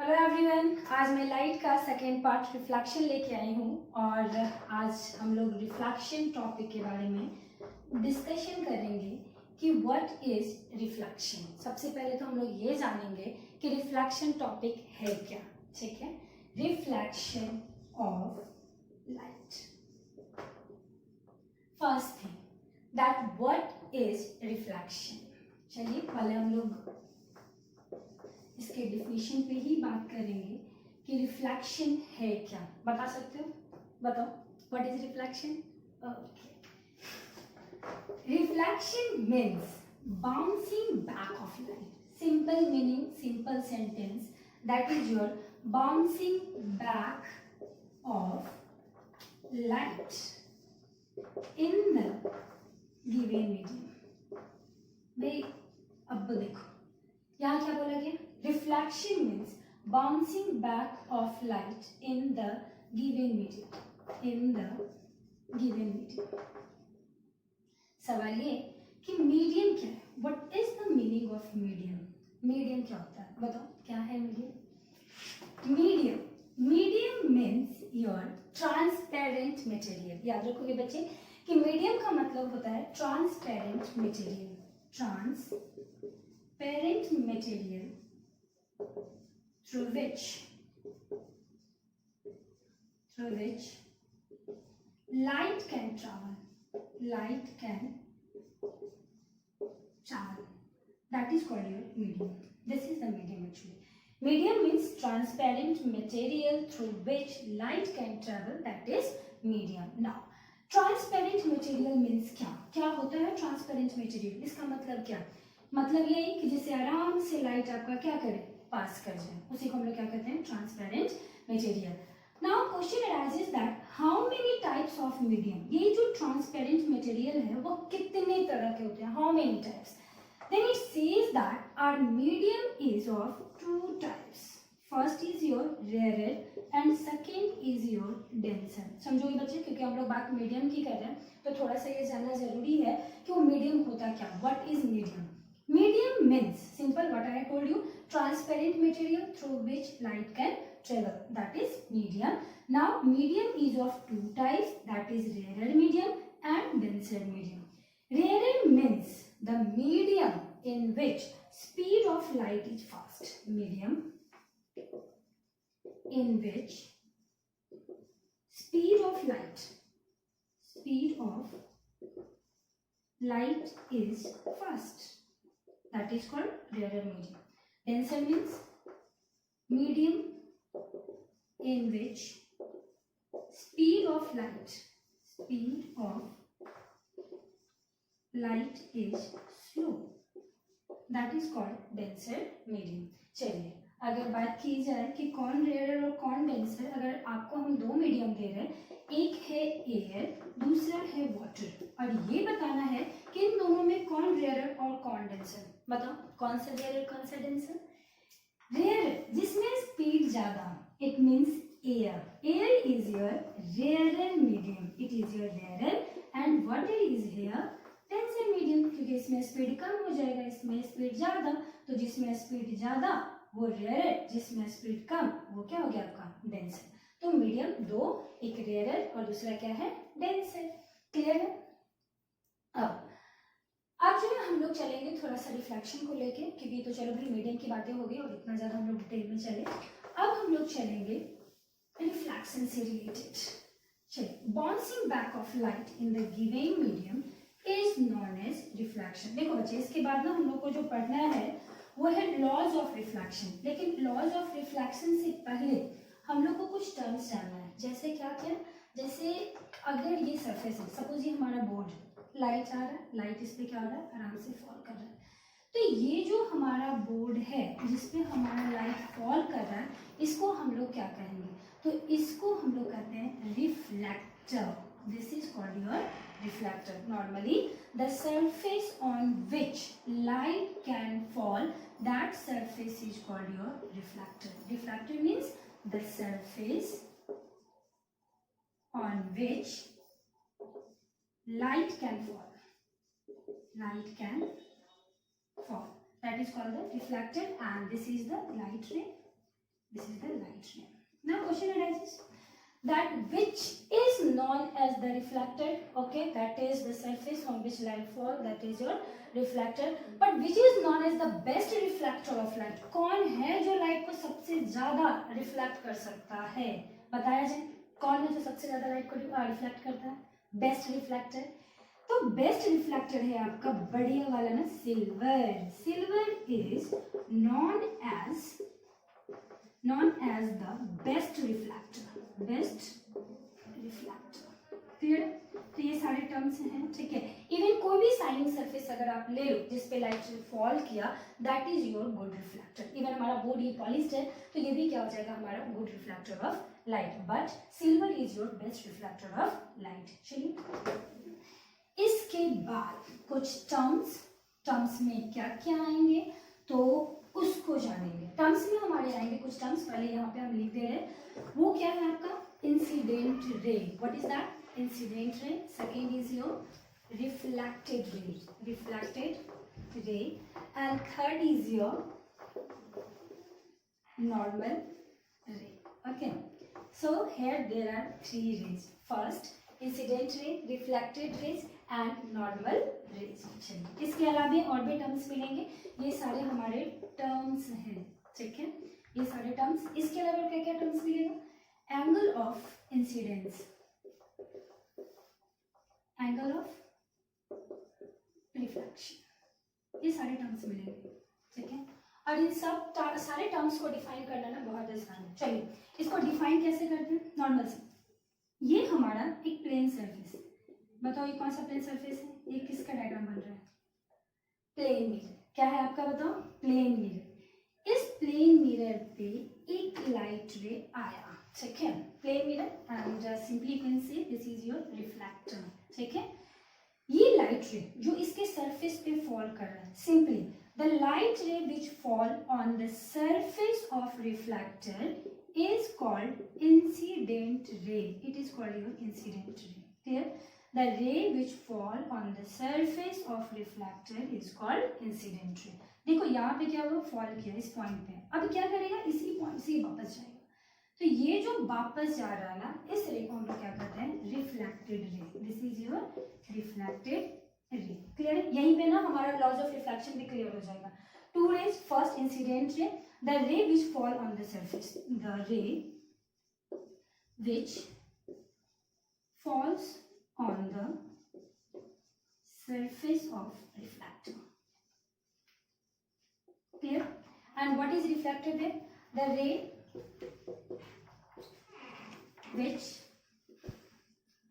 Hello everyone, आज मैं light का सेकेंड पार्ट रिफ्लेक्शन लेके आई हूँ और आज हम लोग रिफ्लेक्शन टॉपिक के बारे में डिस्कशन करेंगे कि व्हाट इज रिफ्लेक्शन। सबसे पहले तो हम लोग ये जानेंगे कि रिफ्लेक्शन टॉपिक है क्या। ठीक है, reflection of light. First thing that what is reflection. चलिए पहले हम लोग इसके डिफिनीशन पे ही बात करेंगे कि रिफ्लेक्शन है क्या। बता सकते हो? बताओ, what is reflection? Okay, reflection means bouncing back of light. Simple meaning, simple sentence, that is your bouncing back of light in the given medium. भाई अब देखो यहाँ क्या बोला गया, reflection means bouncing back of light in the given medium. In the given medium. सवाल ये कि मीडियम क्या है, what is the meaning of medium. Medium क्या होता है, बताओ क्या है medium? Medium means your transparent material. याद रखोगे बच्चे कि मीडियम का मतलब होता है transparent material. Transparent material through which light can travel. That is called your medium. This is the medium actually. Medium means transparent material through which light can travel. That is medium. Now, transparent material means क्या होता है transparent material? इसका मतलब क्या? मतलब ये कि जिससे आराम से लाइट आपका क्या करे, पास कर जाए, उसी को हम लोग क्या कहते हैं, transparent material. Now question arises that how many types of medium. ये जो ट्रांसपेरेंट मटेरियल है वो कितने तरह के होते हैं, how many types? Then it says that our medium is of two types. First is your rare and second is your denser. समझोगे बच्चे, क्योंकि हम लोग बात मीडियम की कर रहे हैं तो थोड़ा सा ये जानना जरूरी है कि वो मीडियम होता क्या। What is medium? Medium means simple what I told you, transparent material through which light can travel, that is medium. Now medium is of two types, that is rare medium and denser medium. Rare means the medium in which speed of light is fast. Medium in which speed of light is fast, that is called rarer medium. Denser means medium in which speed of light is slow, that is called denser medium. चलिए अगर बात की जाए कि कौन rare और कौन denser, अगर आपको हम दो मीडियम दे रहे हैं, एक है एयर दूसरा है वाटर, और ये बताना है कि इन दोनों में कौन रेयर और कौन डेंसर। बताओ कौन सा रेयर कौन सा डेंसर? रेयर जिसमें स्पीड ज्यादा, it means air. Air is your rare medium, it is your rare, and water is here denser medium, क्योंकि इसमें स्पीड कम हो जाएगा, इसमें स्पीड ज्यादा, तो जिसमें स्पीड ज्यादा वो रेयर, जिसमें स्पीड कम वो क्या हो गया आपका, डेंसर। तो मीडियम दो, एक रेयर और दूसरा क्या है, डेंसर। क्लियर है? अब जो है हम लोग चलेंगे थोड़ा सा रिफ्लेक्शन को लेके, क्योंकि तो चलो भाई मीडियम की बातें हो गई और इतना ज्यादा हम लोग डिटेल में चले। अब हम लोग चलेंगे रिफ्लेक्शन से रिलेटेड। चलिए, bouncing back of light in the given medium is known as reflection. देखो बच्चे, इसके बाद ना हम लोग को जो पढ़ना है वो है लॉज ऑफ रिफ्लेक्शन। लेकिन लॉज ऑफ रिफ्लेक्शन से पहले हम लोग को कुछ टर्म्स जानना है। जैसे क्या क्या, जैसे अगर ये सरफेस है, सपोज ये हमारा बोर्ड, लाइट आ रहा है, लाइट इस पे क्या हो रहा है, आराम से फॉल कर रहा है, तो ये जो हमारा बोर्ड है जिसपे हमारा लाइट फॉल कर रहा है, इसको हम लोग क्या कहेंगे, तो इसको हम लोग कहते हैं reflector. This is called your reflector. Normally, the surface on which light can fall, that surface is called your reflector. Reflector means the surface on which light can fall. Light can fall. That is called the reflector, and this is the light ray. This is the light ray. Now question arises that which is known as the reflector. Okay, that is the surface on which light fall, that is your reflector. But which is known as the best reflector of light? कौन है जो light को सबसे ज्यादा reflect कर सकता है? बताया जाए कौन है जो सबसे ज्यादा लाइट को रिफ्लेक्ट करता है? Best reflector. तो बेस्ट रिफ्लेक्टर है आपका बढ़िया वाला ना, silver. Silver is known as the best reflector. Clear? तो ये सारे टर्म्स हैं, ठीक है. इवन कोई भी शाइनिंग सरफेस अगर आप ले लो जिस पे लाइट फॉल किया, that is your good reflector. Even हमारा बोर्ड ये पॉलिश्ड है तो ये भी क्या हो जाएगा, हमारा good reflector of light. But silver is your best reflector of light. चलिए, इसके बाद कुछ टर्म्स में क्या क्या आएंगे तो उसको जानेंगे. टर्म्स में हमारे आएंगे कुछ टर्म्स, पहले यहाँ पे हम लिख दे रहे हैं. वो क्या है आपका? Incident ray. What is that? Incident ray. Second is your reflected ray. And third is your normal ray. Okay, so here there are 3 rays. First incident ray, reflected rays and normal rays. चलिए, इसके अलावा और भी terms मिलेंगे. ये सारे हमारे terms हैं, ठीक है, ये सारे टर्म्स. इसके अलावा क्या क्या टर्म्स मिलेगा? Angle of incidence, angle of reflection, ये सारे टर्म्स मिलेंगे, ठीक है. और इन सब सारे टर्म्स को डिफाइन करना ना बहुत आसान है. चलिए, इसको डिफाइन कैसे करते हैं? नॉर्मल से. ये हमारा एक प्लेन सरफेस, बताओ ये कौन सा प्लेन सरफेस है? ये किसका डायग्राम बन रहा है? Plane mirror. क्या है आपका, बताओ? Plane mirror. इस प्लेन मिरर पे एक लाइट रे आया, ठीक है. Plane mirror and simply you can say this is your reflector, ठीक है. ये लाइट रे जो इसके सरफेस पे फॉल कर रहा है, सिंपली द लाइट रे विच fall on the surface of reflector is called incident ray. It is called your incident ray. Clear? The ray which fall on the surface of reflector is called incident ray. देखो यहाँ पे क्या हुआ, fall किया इस point पे. अब क्या करेगा, इसी पॉइंट से वापस जाएगा. तो ये जो वापस जा रहा है ना, इस रे को हम लोग क्या कहते हैं? Reflected ray. This is your reflected रे. क्लियर है? यहीं पे ना हमारा लॉज ऑफ रिफ्लेक्शन भी क्लियर हो जाएगा. 2 rays. First incident ray, the ray which fall on the surface, the ray which falls on the surface of reflector. Clear? And what is reflected there? The ray which,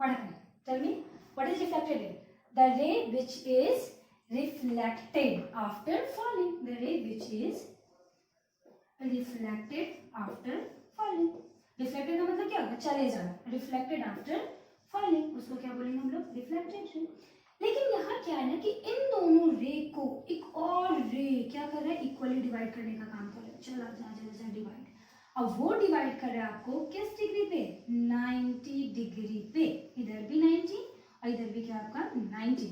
what happened? Tell me, what is reflected there? The ray which is reflected after falling. The ray which is reflected after falling. Reflected का मतलब क्या होगा? चले जाना. Reflected after falling, उसको क्या बोलेंगे हम लोग? Reflected ray. लेकिन यहाँ क्या है ना कि इन दोनों रे को एक और रे क्या कर रहा है? इक्वली डिवाइड करने का काम कर रहा है. चला जा डिवाइड. अब वो डिवाइड कर रहा है आपको किस डिग्री पे? 90 डिग्री पे. इधर भी 90 और इधर भी क्या आपका 90.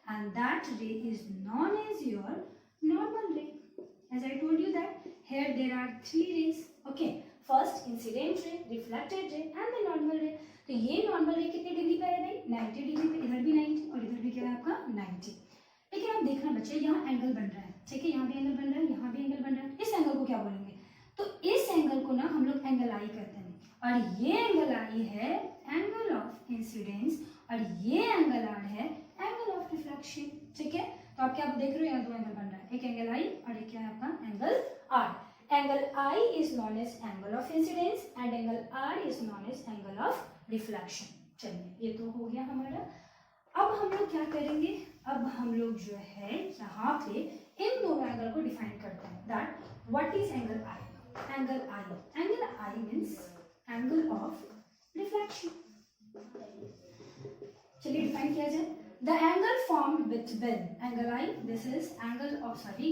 And that ray is known as your normal ray. As I told you that here there are 3 rays. Okay, first incident ray, reflected ray and the normal ray. तो ये normal ray कितने डिग्री पे है भाई? 90 degree पे. इधर भी 90 और इधर भी क्या है आपका 90. लेकिन आप देखना बच्चे, यहाँ एंगल बन रहा है, ठीक है. यहाँ भी एंगल बन रहा है, यहाँ भी एंगल बन रहा है. इस एंगल को क्या बोलेंगे? तो इस एंगल को ना हम लोग एंगल आई कहते हैं. और ये एंगल आई है एंगल ऑफ इंसिडेंस और ये एंगल आर है एंगल ऑफ रिफ्लेक्शन, ठीक है. तो आप क्या देख रहे हो, यहाँ 2 एंगल बन रहा है, एक एंगल आई और एक क्या है आपका angle are. Angle I is known as angle of incidence and angle are is known as angle of reflection. चलिए, ये तो हो गया हमारा. अब हम लोग क्या करेंगे? अब हम लोग जो है यहाँ पे इन दोनों एंगल को डिफाइन करते हैं. That what is angle I? Angle I means angle of reflection. चलिए डिफाइन किया जाए. The angle formed between angle I, this is angle of sorry,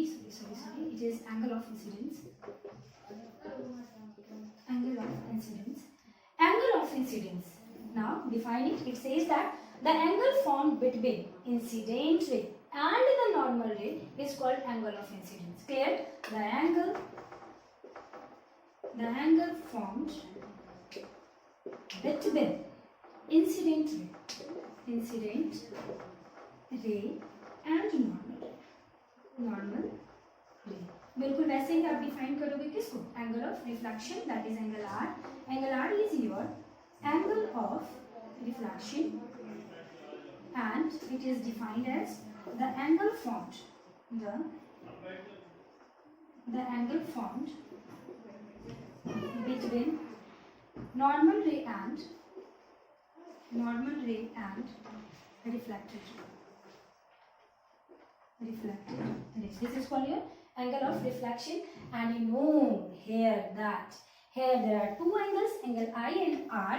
it is angle of incidence. Angle of incidence. Now define it. It says that the angle formed between incident ray and the normal ray is called angle of incidence. Clear? The angle the angle formed between incident ray and normal ray. बिल्कुल वैसे ही आप define करोगे किसको, angle of reflection, that is angle are. Angle are is your angle of reflection and it is defined as the angle formed between normal ray and reflected ray. This is called your angle of reflection, and you know here there are two angles, angle I and R,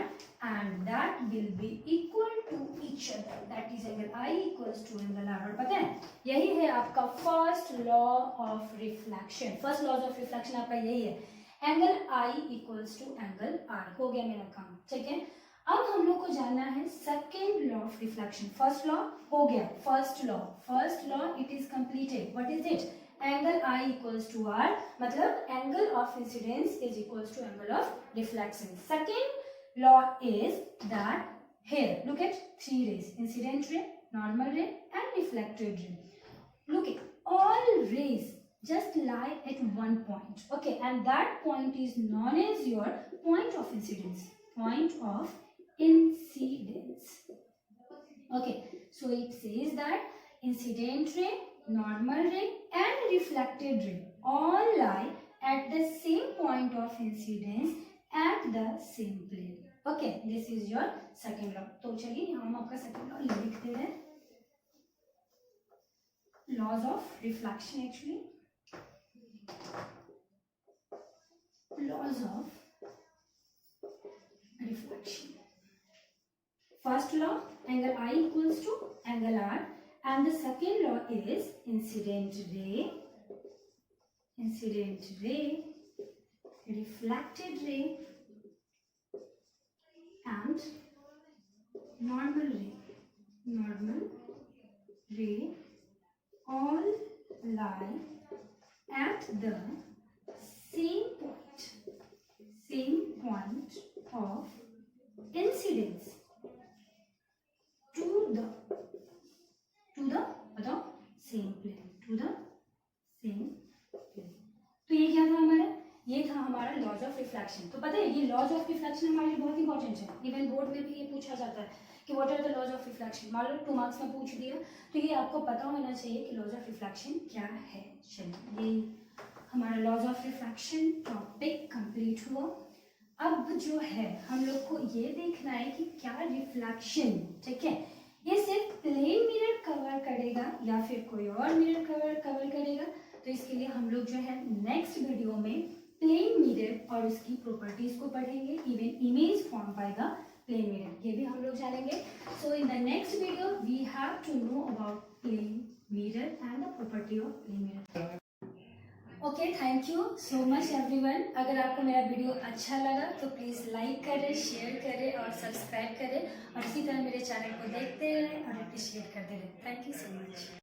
and that will be equal to each other. That is angle I equals to angle R. और पता है यही है आपका first law of reflection. First law of reflection आपका यही है, angle I equals to angle R. हो गया मेरा काम, ठीक है. अब हम लोग को जानना है second law of reflection. First law हो गया, first law it is completed. What is it? Angle I equals to R, मतलब angle of incidence is equals to angle of reflection. Second law is that here look at three rays, incident ray, normal ray and reflected ray. Look at all rays just lie at one point, okay, and that point is known as your point of incidence. Okay, so it says that incident ray, normal ray and reflected ray all lie at the same point of incidence at the same plane. Okay, this is your second law. तो चलिए यहाँ हम आपका second law लिखते हैं. Laws of reflection actually. Laws of reflection. First law, angle I equals to angle R, and the second law is incident ray, reflected ray and normal ray all lie at the same point of incidence to the same plane, तो ये क्या था हमारा, ये था हमारा laws of reflection. तो पता है ये लॉज ऑफ रिफ्लेक्शन हमारे लिए बहुत इंपॉर्टेंट है. इवन बोर्ड में भी ये पूछा जाता है कि what are the laws of reflection. मान लो 2 मार्क्स में पूछ दिया तो ये आपको पता होना चाहिए कि लॉज ऑफ रिफ्लेक्शन क्या है. चलिए ये हमारा laws of reflection topic complete हुआ. अब जो है हम लोग को ये देखना है कि क्या रिफ्लेक्शन, ठीक है, ये सिर्फ प्लेन मिरर कवर करेगा या फिर कोई और मिरर कवर करेगा. तो इसके लिए हम लोग जो है नेक्स्ट वीडियो में प्लेन मिरर और उसकी प्रॉपर्टीज को पढ़ेंगे. Even image form by the plane mirror, ये भी हम लोग जानेंगे. So in the next video we have to know about plane mirror and the property of plane mirror. Okay, thank you so much everyone. अगर आपको मेरा video अच्छा लगा तो प्लीज़ लाइक करें, शेयर करें और सब्सक्राइब करें, और इसी तरह मेरे चैनल को देखते रहें और अप्रिशिएट करते रहें. Thank you so much.